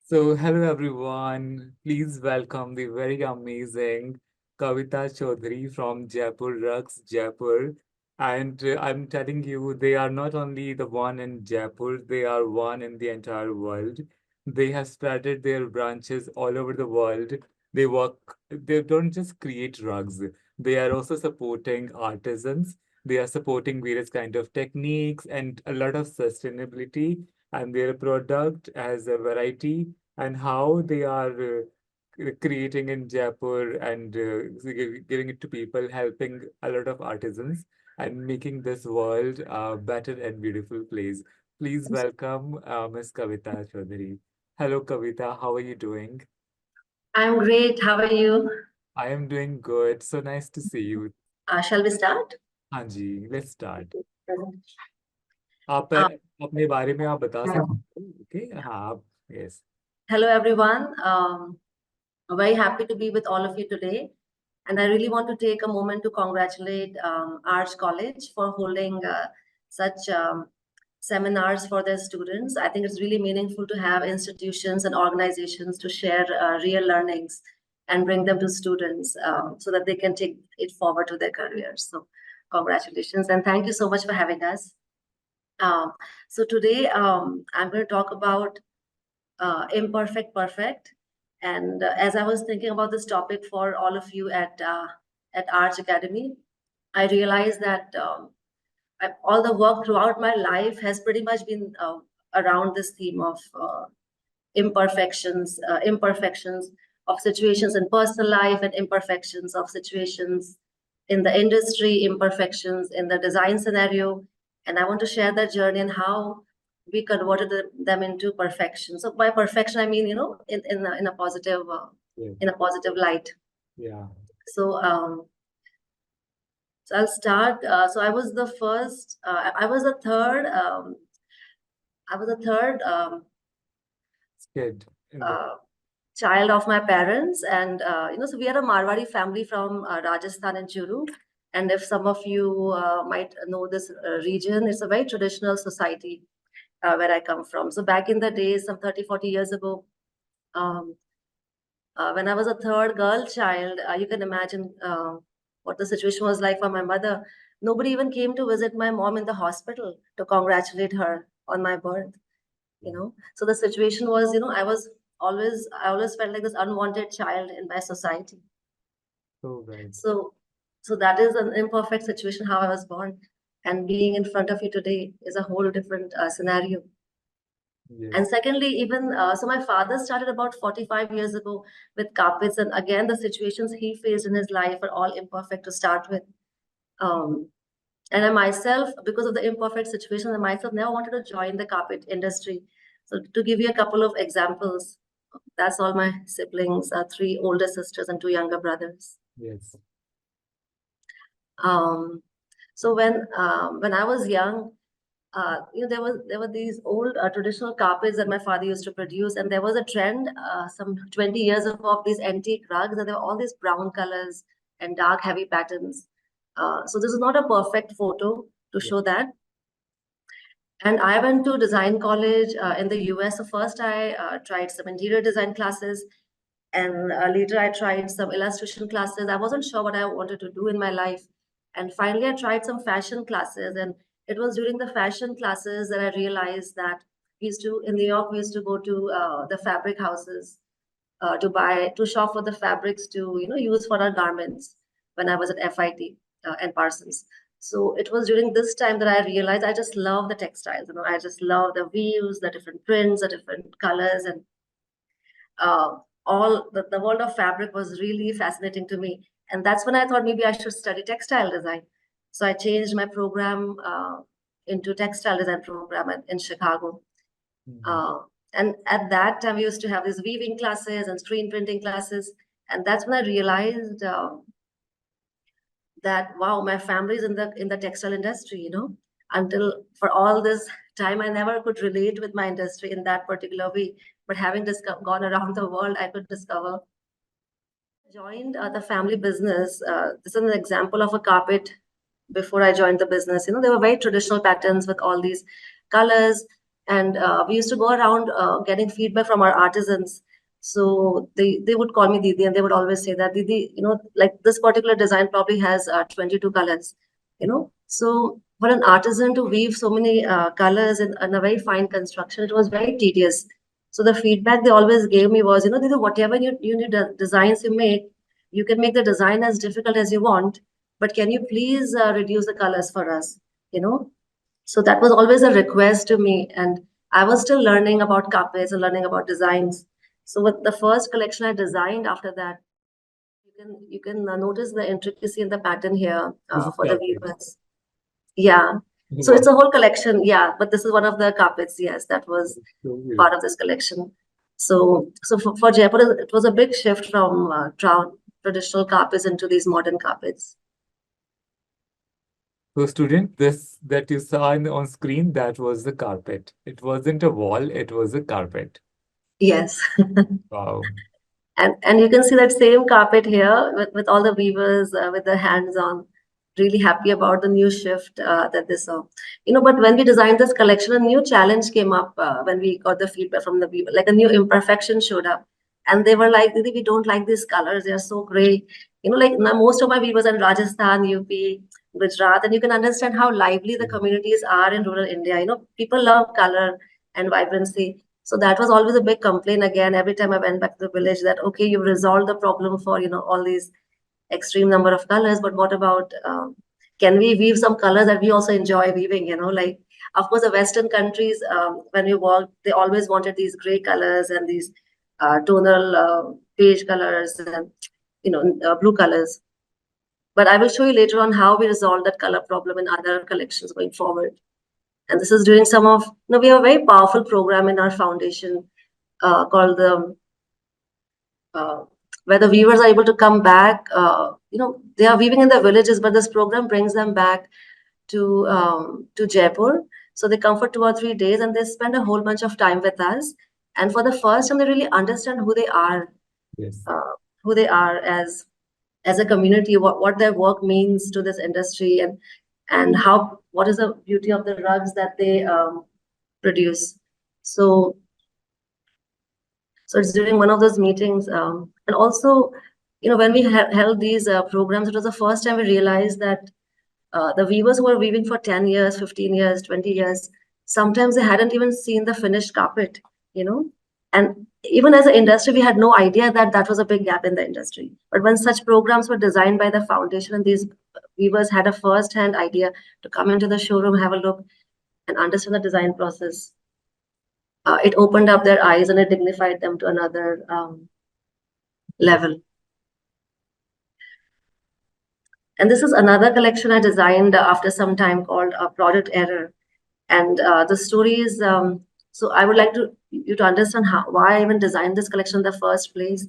So, hello everyone. Please welcome the very amazing Kavita Chaudhary from Jaipur Rugs, Jaipur. And I'm telling you, they are not only the one in Jaipur, they are one in the entire world. They have spreaded their branches all over the world. They don't just create rugs, they are also supporting artisans. They are supporting various kind of techniques and a lot of sustainability, and their product has a variety, and how they are creating in Jaipur and giving it to people, helping a lot of artisans and making this world a better and beautiful place. Please welcome Ms. Kavita Chaudhary. Hello, Kavita. How are you doing? I'm great. How are you? I am doing good. So nice to see you. Shall we start? हाँ जी, let's start. Present. आप Uh, अपने बारे में आप बता सकते हो? Okay, हाँ आप, yes. Hello, everyone. Very happy to be with all of you today. And I really want to take a moment to congratulate Arts College for holding such seminars for their students. I think it's really meaningful to have institutions and organizations to share real learnings and bring them to students so that they can take it forward to their careers. So congratulations and thank you so much for having us. Um, so today I'm going to talk about Imperfect Perfect. And as I was thinking about this topic for all of you at Arts Academy, I realized that all the work throughout my life has pretty much been around this theme of imperfections of situations in personal life and imperfections of situations in the industry, imperfections in the design scenario. And I want to share that journey and how we converted them into perfection. So by perfection, I mean, in a positive, Yeah. in a positive light. Yeah. So, so I'll start. So I was the first. I was the third. I was the third Kid in the uh, child of my parents, and so we are a Marwari family from Rajasthan and Churu. And if some of you might know this region, it's a very traditional society where I come from. So back in the days, some 30, 40 years ago, um, when I was a third girl child, you can imagine what the situation was like for my mother. Nobody even came to visit my mom in the hospital to congratulate her on my birth. So the situation was, I always felt like this unwanted child in my society. so right. So that is an imperfect situation how I was born, and being in front of you today is a whole different scenario. Yes. And secondly, even so my father started about 45 years ago with carpets, and again the situations he faced in his life are all imperfect to start with. um, and I myself, because of the imperfect situation, I myself never wanted to join the carpet industry. So to give you a couple of examples, that's all my siblings, three older sisters and two younger brothers. Yes. Um, so when I was young, there were these old traditional carpets that my father used to produce, and there was a trend some 20 years ago of these antique rugs, and there were all these brown colors and dark, heavy patterns. So this is not a perfect photo to Yeah. show that. And I went to design college in the US. So first I tried some interior design classes, and later I tried some illustration classes. I wasn't sure what I wanted to do in my life. And finally, I tried some fashion classes. And it was during the fashion classes that I realized that in New York, we used to go to the fabric houses to shop for the fabrics to, use for our garments when I was at FIT and Parsons. So it was during this time that I realized I just love the textiles. I just love the weaves, the different prints, the different colors, and uh, all the world of fabric was really fascinating to me. And that's when I thought maybe I should study textile design. So I changed my program into textile design program in Chicago. Mhm. Uh, and at that time, we used to have these weaving classes and screen printing classes. And that's when I realized that wow, my family is in the textile industry. Until for all this time, I never could relate with my industry in that particular way. But having gone around the world, I could discover. Joined the family business. This is an example of a carpet before I joined the business. They were very traditional patterns with all these colors. and we used to go around getting feedback from our artisans. So they would call me Didi, and they would always say that, Didi, like this particular design probably has 22 colors, So for an artisan to weave so many colors in a very fine construction, it was very tedious. So the feedback they always gave me was, Didi, whatever you need designs you make, you can make the design as difficult as you want, but can you please reduce the colors for us? You know, so that was always a request to me, and I was still learning about carpets and learning about designs. So with the first collection I designed after that, you can notice the intricacy in the pattern here This is for the carpet. weavers. Yeah. So Wow. it's a whole collection. Yeah, but this is one of the carpets. Yes, that was So part beautiful. of this collection. So for Jaipur, it was a big shift from traditional carpets into these modern carpets. So student, this that you saw on screen, that was the carpet. It wasn't a wall, it was a carpet. Yes. Wow. And you can see that same carpet here with all the weavers with their hands on. Really happy about the new shift that they saw. But when we designed this collection, a new challenge came up when we got the feedback from the weaver, like a new imperfection showed up. And they were like, Didi, we don't like these colors. They are so gray. Like now most of my weavers are in Rajasthan, UP, Gujarat, and you can understand how lively the Yeah. communities are in rural India. People love color and vibrancy. So that was always a big complaint again every time I went back to the village that, okay, you've resolved the problem for, all these extreme number of colors, but what about, can we weave some colors that we also enjoy weaving, like, of course, the Western countries, when we worked, they always wanted these gray colors and these tonal beige colors and, blue colors. But I will show you later on how we resolved that color problem in other collections going forward. And this is during some of, we have a very powerful program in our foundation called the uh, where the weavers are able to come back. They are weaving in the villages, but this program brings them back to Jaipur. So they come for 2 or 3 days, and they spend a whole bunch of time with us. And for the first time, they really understand Yes. uh, who they are as a community, what their work means to this industry, and how what is the beauty of the rugs that they produce. So So it's during one of those meetings, and also, when we held these programs, it was the first time we realized that the weavers who were weaving for 10 years, 15 years, 20 years, sometimes they hadn't even seen the finished carpet, you know. And even as an industry, we had no idea that that was a big gap in the industry. But when such programs were designed by the foundation, and these weavers had a first-hand idea to come into the showroom, have a look, and understand the design process, it opened up their eyes and it dignified them to another Yes. level. And this is another collection I designed after some time called Project Error. And the story is, so I would like you to understand why I even designed this collection in the first place.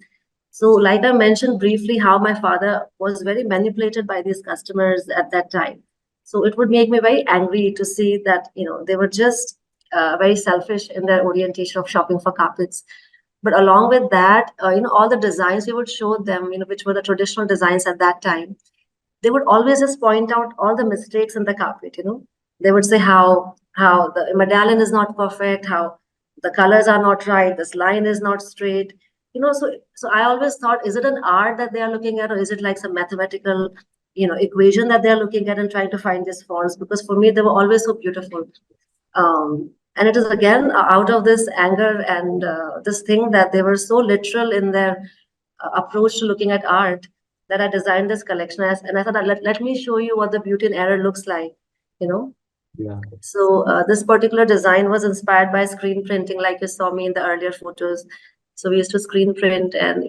So, like I mentioned briefly, how my father was very manipulated by these customers at that time. So it would make me very angry to see that they were just very selfish in their orientation of shopping for carpets. But along with that, all the designs we would show them, which were the traditional designs at that time, they would always just point out all the mistakes in the carpet. They would say how the medallion is not perfect, how the colors are not right, this line is not straight. So I always thought, is it an art that they are looking at, or is it like some mathematical equation that they are looking at and trying to find these faults? Because for me they were always so beautiful. And it is again out of this anger and this thing that they were so literal in their approach to looking at art that I designed this collection as, and I thought, let me show you what the beauty in error looks like, you know. Yeah. So this particular design was inspired by screen printing, like you saw me in the earlier photos. So we used to screen print, and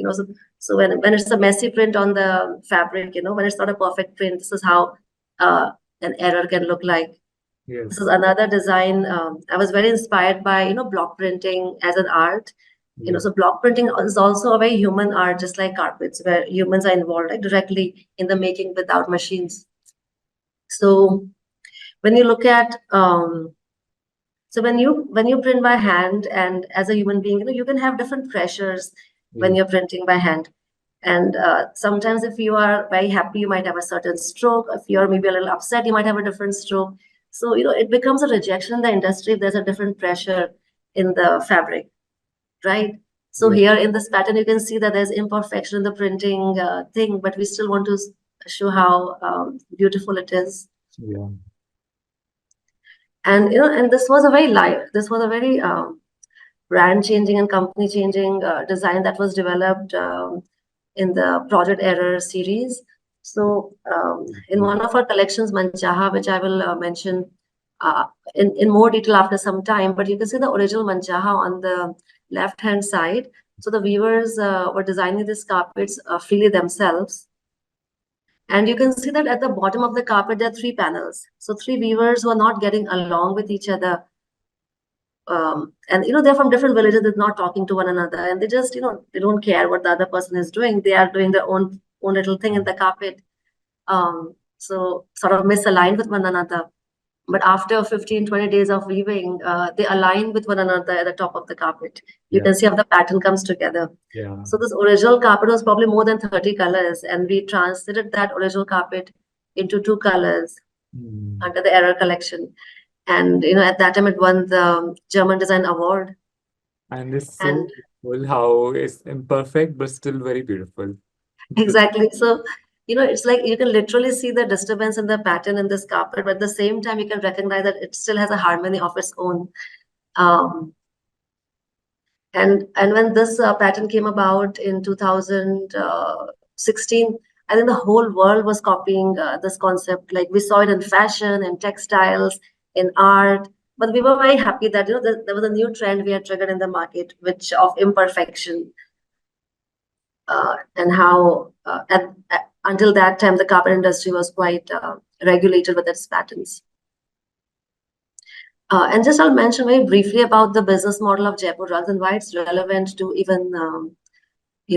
so when it's a messy print on the fabric, when it's not a perfect print, this is how uh, an error can look like. This Yes. is another design. I was very inspired by, block printing as an art. Yes. So block printing is also a very human art, just like carpets, where humans are involved, like directly in the making without machines. So when you look at, so when you print by hand and as a human being, you can have different pressures when Yes. you're printing by hand. And sometimes if you are very happy, you might have a certain stroke. If you're maybe a little upset, you might have a different stroke. So, it becomes a rejection in the industry if there's a different pressure in the fabric, right? So Yeah. here in this pattern, you can see that there's imperfection in the printing thing, but we still want to show how beautiful it is. Yeah. And and this was a very brand changing and company changing design that was developed in the Project Error series. So in one of our collections, Manchaha, which I will mention uh, in more detail after some time, but you can see the original Manchaha on the left hand side. So the weavers were designing these carpets freely themselves. And you can see that at the bottom of the carpet, there are three panels. So three weavers were not getting along with each other. And they're from different villages, they're not talking to one another, and they just they don't care what the other person is doing. They are doing their own little thing in the carpet, so sort of misaligned with one another. But after 15-20 days of weaving, they align with one another at the top of the carpet. You Yeah. can see how the pattern comes together. Yeah. So this original carpet was probably more than 30 colors, and we translated that original carpet into two colors Mm. under the error collection. And at that time it won the German Design Award. And it's so And beautiful how it's imperfect but still very beautiful. exactly, so it's like you can literally see the disturbance in the pattern in this carpet, but at the same time you can recognize that it still has a harmony of its own. um, and when this pattern came about in 2016, I think the whole world was copying this concept. Like we saw it in fashion, in textiles, in art. But we were very happy that there was a new trend we had triggered in the market, which of imperfection, and how until that time the carpet industry was quite regulated with its patents. And just I'll mention very briefly about the business model of Jaipur Rugs and why it's relevant to even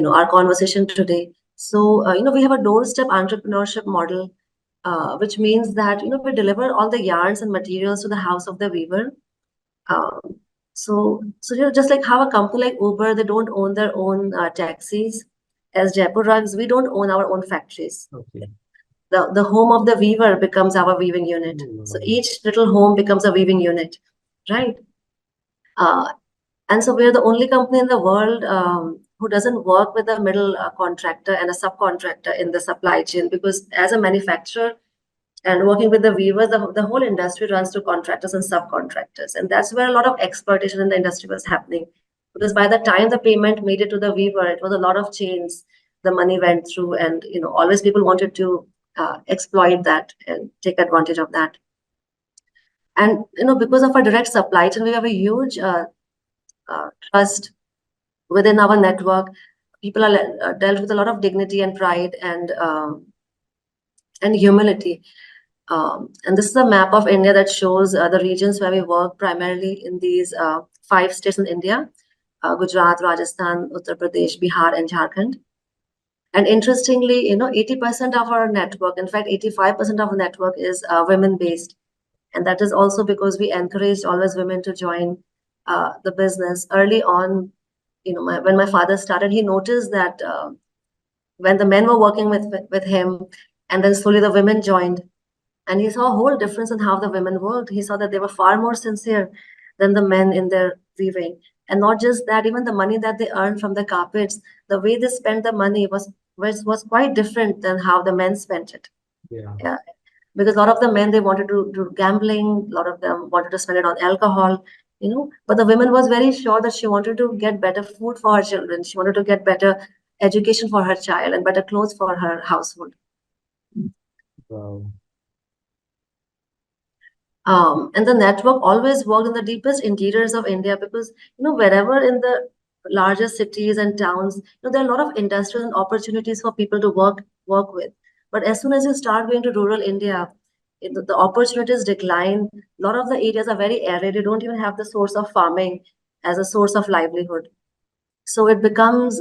our conversation today. So we have a doorstep entrepreneurship model, which means that we deliver all the yarns and materials to the house of the weaver. Um, so just like how a company like Uber, they don't own their own taxis. As Jaipur Rugs, we don't own our own factories. Okay. The home of the weaver becomes our weaving unit. So Oh, each little home becomes a weaving unit, right? Uh, and so we're the only company in the world who doesn't work with a middle contractor and a subcontractor in the supply chain, because as a manufacturer and working with the weavers, the whole industry runs to contractors and subcontractors. And that's where a lot of exploitation in the industry was happening. Because by the time the payment made it to the weaver, it was a lot of chains the money went through. And, always people wanted to exploit that and take advantage of that. And, because of our direct supply chain, we have a huge trust within our network. People are dealt with a lot of dignity and pride and humility. And this is a map of India that shows the regions where we work primarily in these 5 states in India: Gujarat, Rajasthan, Uttar Pradesh, Bihar, and Jharkhand. And interestingly, 80% of our network, in fact, 85% of the network is women based. And that is also because we encouraged always women to join the business early on. When my father started, he noticed that when the men were working with him, and then slowly the women joined, and he saw a whole difference in how the women worked. He saw that they were far more sincere than the men in their weaving. And not just that, even the money that they earned from the carpets, the way they spent the money was quite different than how the men spent it. yeah. Yeah. Because a lot of the men, they wanted to do gambling, a lot of them wanted to spend it on alcohol, but the women was very sure that she wanted to get better food for her children. She wanted to get better education for her child and better clothes for her household. Wow. And the network always worked in the deepest interiors of India, because wherever in the larger cities and towns, there are a lot of industries and opportunities for people to work with. But as soon as you start going to rural India, the opportunities decline. A lot of the areas are very arid. You don't even have the source of farming as a source of livelihood. So it becomes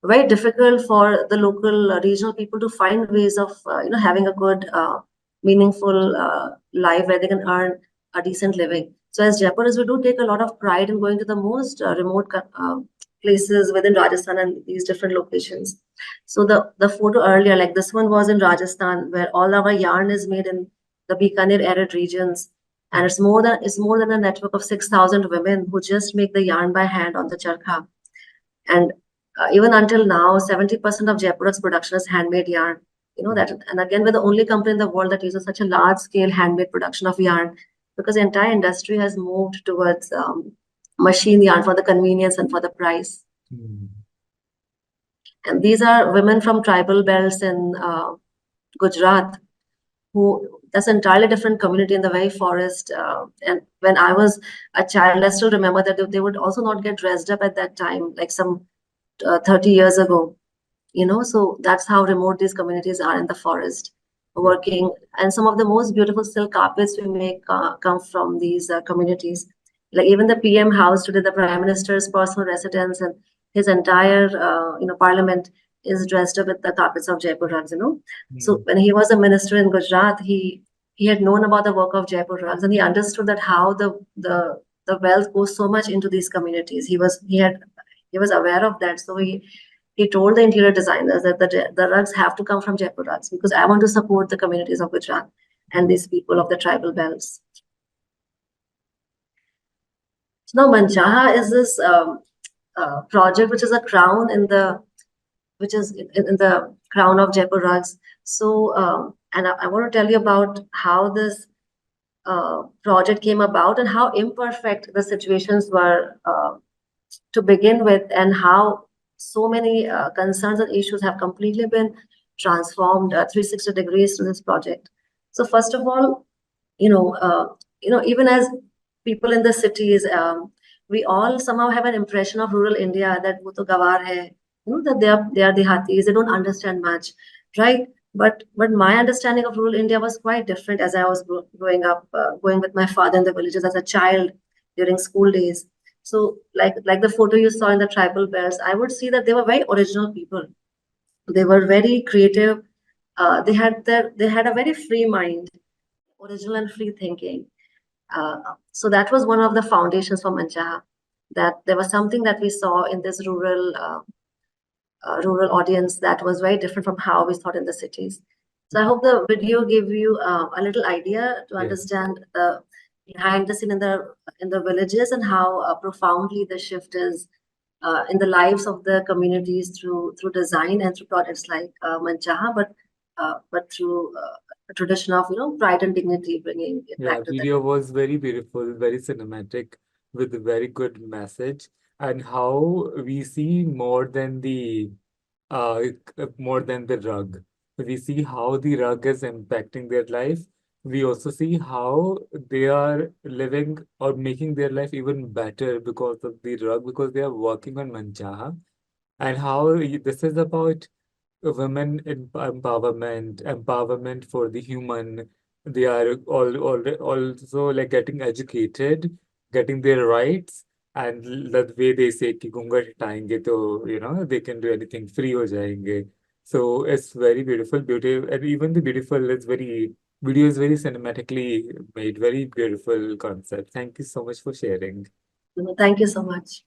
very difficult for the local regional people to find ways of having a good meaningful life where they can earn a decent living. So as Jaipurists, we do take a lot of pride in going to the most remote places within Rajasthan and these different locations. So the photo earlier, like this one, was in Rajasthan, where all our yarn is made in the Bikaner arid regions. And it's more than a network of 6,000 women who just make the yarn by hand on the charkha. And even until now, 70% of Jaipur's production is handmade yarn. You know that, and again, we're the only company in the world that uses such a large scale handmade production of yarn, because the entire industry has moved towards machine yarn for the convenience and for the price. Mm. And these are women from tribal belts in Gujarat, who that's an entirely different community in the very forest. And when I was a child, I still remember that they would also not get dressed up at that time, like some 30 years ago. So that's how remote these communities are in the forest Yeah. working. And some of the most beautiful silk carpets we make come from these communities. Like even the PM house today, the prime minister's personal residence, and his entire parliament is dressed up with the carpets of Jaipur rugs. So Mm. when he was a minister in Gujarat, he had known about the work of Jaipur rugs, and he understood that how the wealth goes so much into these communities. He was aware of that, so he told the interior designers that the rugs have to come from Jaipur rugs, because I want to support the communities of Gujarat and these people of the tribal belts. So now Manchaha is this project which is a crown in the crown of Jaipur rugs. So and I want to tell you about how this project came about and how imperfect the situations were to begin with, and how so many concerns and issues have completely been transformed 360 degrees to this project. So first of all, even as people in the cities, we all somehow have an impression of rural India that wo to gawar hai, that they are dehatis, they don't understand much, right? But my understanding of rural India was quite different as I was growing up, going with my father in the villages as a child during school days. So like the photo you saw in the tribal belts, I would see that they were very original people. They were very creative. They had a very free mind, original and free thinking. So that was one of the foundations for Manchaha. That there was something that we saw in this rural audience that was very different from how we thought in the cities. So I hope the video gave you a little idea to Yes. understand the behind the scene in the villages, and how profoundly the shift is in the lives of the communities through design and through projects like Manchaha, but through a tradition of pride and dignity, bringing it Yeah, back to them. video was very beautiful, very cinematic, with a very good message, and how we see more than the rug. We see how the rug is impacting their life. We also see how they are living or making their life even better because of the rug, because they are working on Manchaha, and how this is about women empowerment for the human. They are also like getting educated, getting their rights, and the way they say कि घूंघट हटाएंगे तो they can do anything, free हो जाएंगे. So it's very beautiful, and even the beautiful is very video is very cinematically made, very beautiful concept. Thank you so much for sharing. Thank you so much.